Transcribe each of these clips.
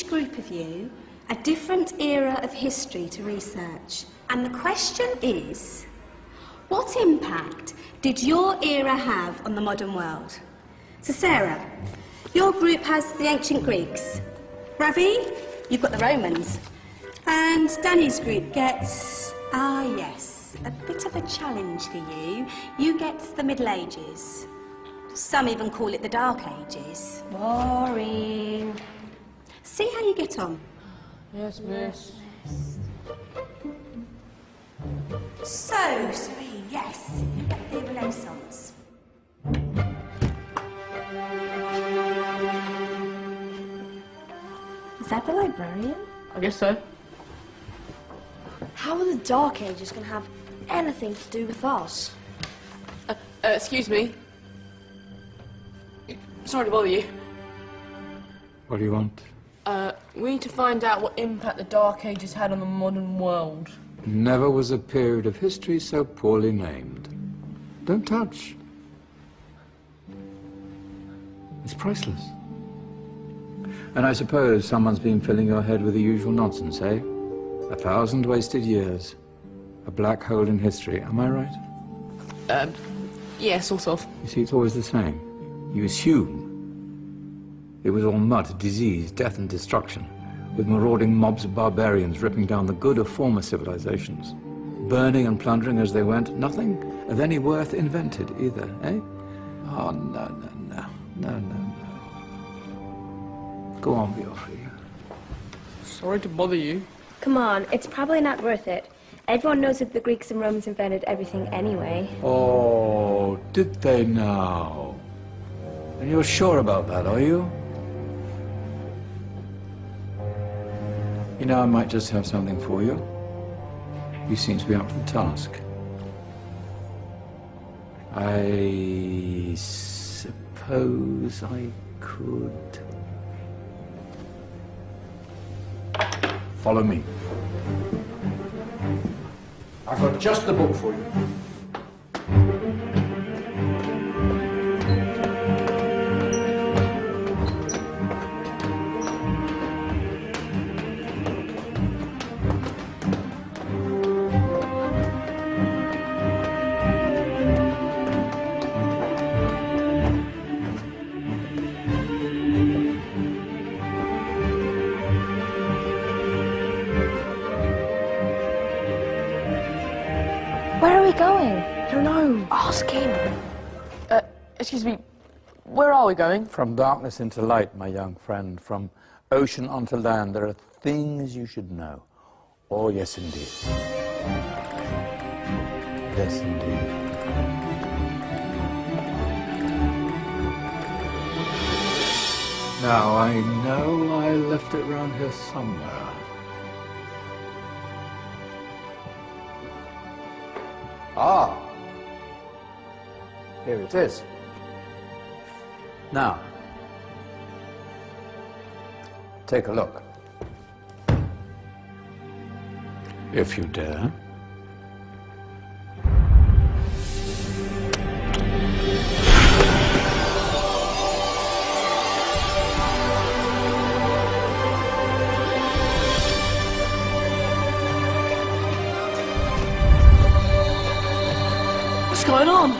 each group of you a different era of history to research. And the question is, what impact did your era have on the modern world? So Sarah, your group has the ancient Greeks. Ravi, you've got the Romans. And Danny's group gets, yes, a bit of a challenge for you. You get the Middle Ages. Some even call it the Dark Ages. Boring. See how you get on. Yes, miss. So, Serene, yes, you get the Renaissance. Is that the librarian? I guess so. How are the Dark Ages going to have anything to do with us? Excuse me. Sorry to bother you. What do you want? We need to find out what impact the Dark Ages had on the modern world. Never was a period of history so poorly named. Don't touch. It's priceless. And I suppose someone's been filling your head with the usual nonsense, eh? 1,000 wasted years. A black hole in history, am I right? Yeah, sort of. You see, it's always the same. You assume it was all mud, disease, death and destruction, with marauding mobs of barbarians ripping down the good of former civilizations, burning and plundering as they went, nothing of any worth invented either, eh? Oh, no. Go on, Beofrey. Sorry to bother you. Come on, it's probably not worth it. Everyone knows that the Greeks and Romans invented everything anyway. Oh, did they now? And you're sure about that, are you? You know, I might just have something for you. You seem to be up to the task. I suppose I could... Follow me. I've got just the book for you. Where are we going? I don't know. Ask him. Excuse me, where are we going? From darkness into light, my young friend. From ocean onto land, there are things you should know. Oh, yes, indeed. Yes, indeed. Now, I know I left it round here somewhere. Ah, here it is. Now, take a look. If you dare. What's going on?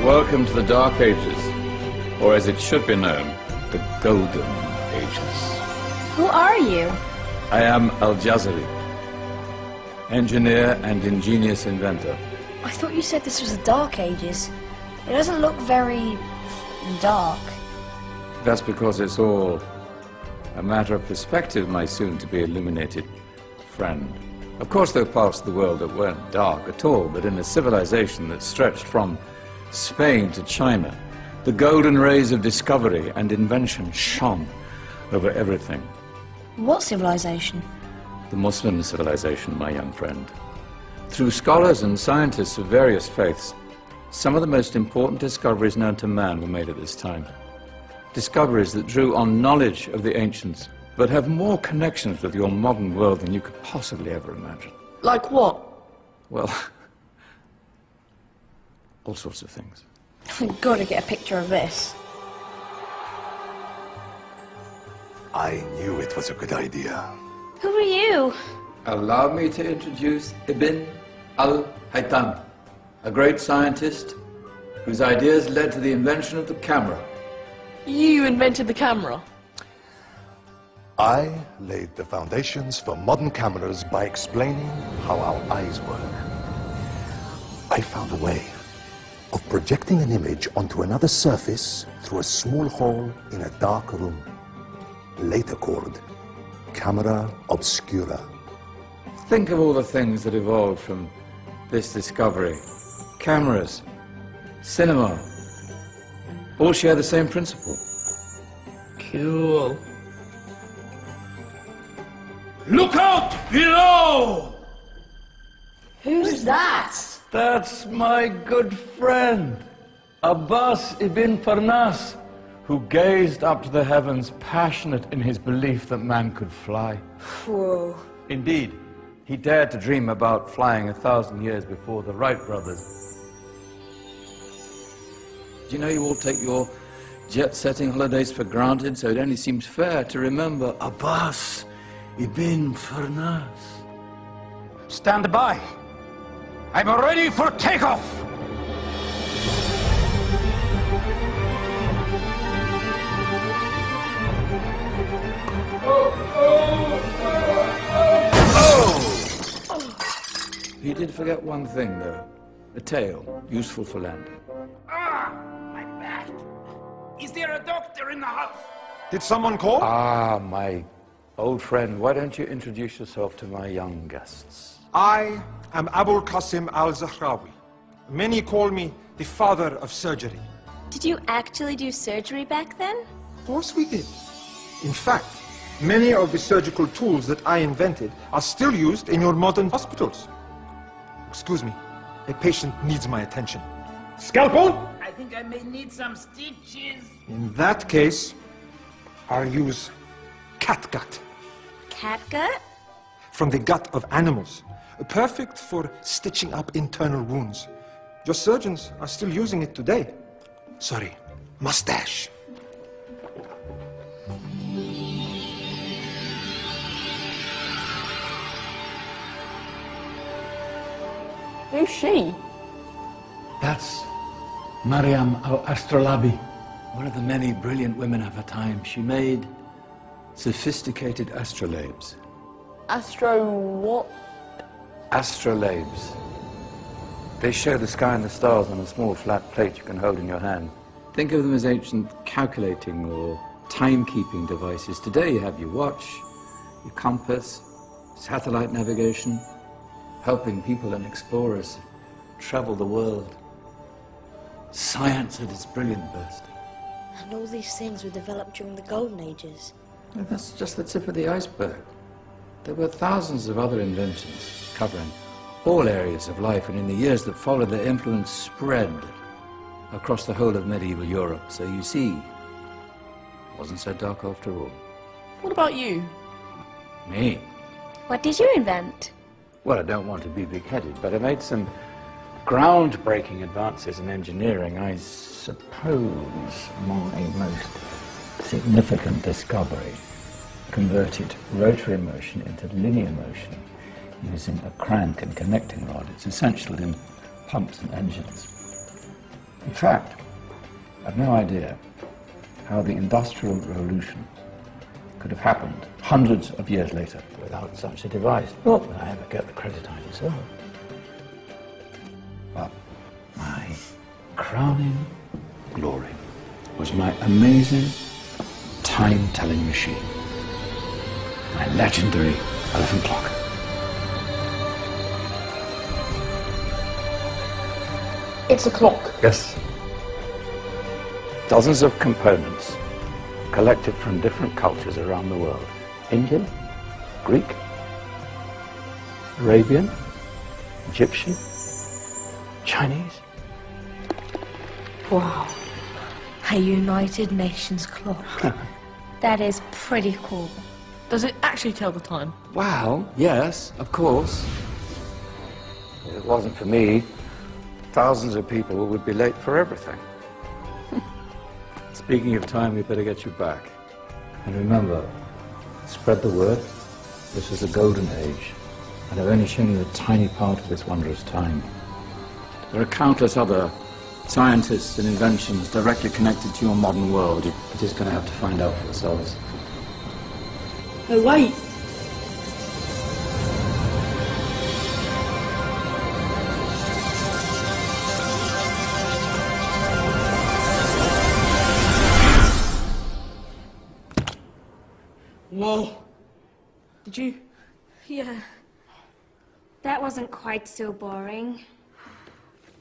Welcome to the Dark Ages, or as it should be known, the Golden Ages. Who are you? I am Al-Jazari, engineer and ingenious inventor. I thought you said this was the Dark Ages. It doesn't look very dark. That's because it's all a matter of perspective, my soon-to-be illuminated friend. Of course, there are parts of the world that weren't dark at all, but in a civilization that stretched from Spain to China, the golden rays of discovery and invention shone over everything. What civilization? The Muslim civilization, my young friend. Through scholars and scientists of various faiths, some of the most important discoveries known to man were made at this time. Discoveries that drew on knowledge of the ancients, but have more connections with your modern world than you could possibly ever imagine. Like what? Well, all sorts of things. I've got to get a picture of this. I knew it was a good idea. Who are you? Allow me to introduce Ibn al-Haytham, a great scientist whose ideas led to the invention of the camera. You invented the camera? I laid the foundations for modern cameras by explaining how our eyes work. I found a way of projecting an image onto another surface through a small hole in a dark room, later called camera obscura. Think of all the things that evolved from this discovery. Cameras, cinema, all share the same principle. Cool. Look out below! Who's that? That's my good friend, Abbas ibn Farnas, who gazed up to the heavens, passionate in his belief that man could fly. Whoa. Indeed, he dared to dream about flying 1,000 years before the Wright brothers. Do you know you all take your jet-setting holidays for granted, so it only seems fair to remember Abbas ibn Farnas. stand by. I'm ready for takeoff. He did forget one thing, though. A tail, useful for landing. Ah, my back. Is there a doctor in the house? Did someone call? Ah, my old friend, why don't you introduce yourself to my young guests? I am Abul Qasim al-Zahrawi. Many call me the father of surgery. Did you actually do surgery back then? Of course we did. In fact, many of the surgical tools that I invented are still used in your modern hospitals. Excuse me, a patient needs my attention. Scalpel? I think I may need some stitches. In that case, I'll use catgut. Catgut? From the gut of animals. Perfect for stitching up internal wounds. Your surgeons are still using it today. Sorry, mustache. Who's she? That's Maryam al-Astrolabi, one of the many brilliant women of her time. She made sophisticated astrolabes. Astro what? Astrolabes. They show the sky and the stars on a small flat plate you can hold in your hand. Think of them as ancient calculating or timekeeping devices. Today you have your watch, your compass, satellite navigation, helping people and explorers travel the world. Science at its brilliant best. And all these things were developed during the Golden Ages. And that's just the tip of the iceberg. There were thousands of other inventions covering all areas of life, and in the years that followed, their influence spread across the whole of medieval Europe. So you see, it wasn't so dark after all. What about you? Me? What did you invent? Well, I don't want to be big-headed, but I made some groundbreaking advances in engineering. I suppose my most significant discovery converted rotary motion into linear motion using a crank and connecting rod. It's essential in pumps and engines. In fact, I've no idea how the Industrial Revolution could have happened hundreds of years later without such a device. Not that I ever get the credit I deserve. But my crowning glory was my amazing time-telling machine, my legendary elephant clock. It's a clock. Yes. Dozens of components collected from different cultures around the world. Indian, Greek, Arabian, Egyptian, Chinese. Wow. A United Nations clock. That is pretty cool. Does it actually tell the time? Well, yes, of course. If it wasn't for me, thousands of people would be late for everything. Speaking of time, we better get you back. And remember, Spread the word. This is the golden age, and I've only shown you a tiny part of this wondrous time. There are countless other scientists and inventions directly connected to your modern world. You're just going to have to find out for yourselves. Oh, wait. Whoa. Did you? Yeah. That wasn't quite so boring.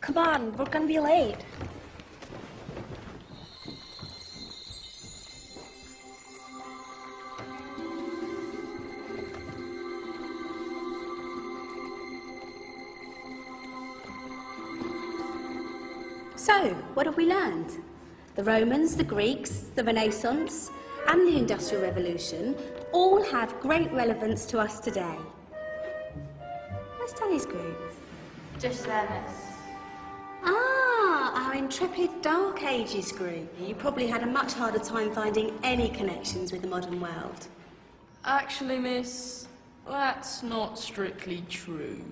Come on, we're gonna be late. So, what have we learned? The Romans, the Greeks, the Renaissance, and the Industrial Revolution all have great relevance to us today. Where's Danny's group? Just there, miss. Ah, our intrepid Dark Ages group. You probably had a much harder time finding any connections with the modern world. Actually, miss, that's not strictly true.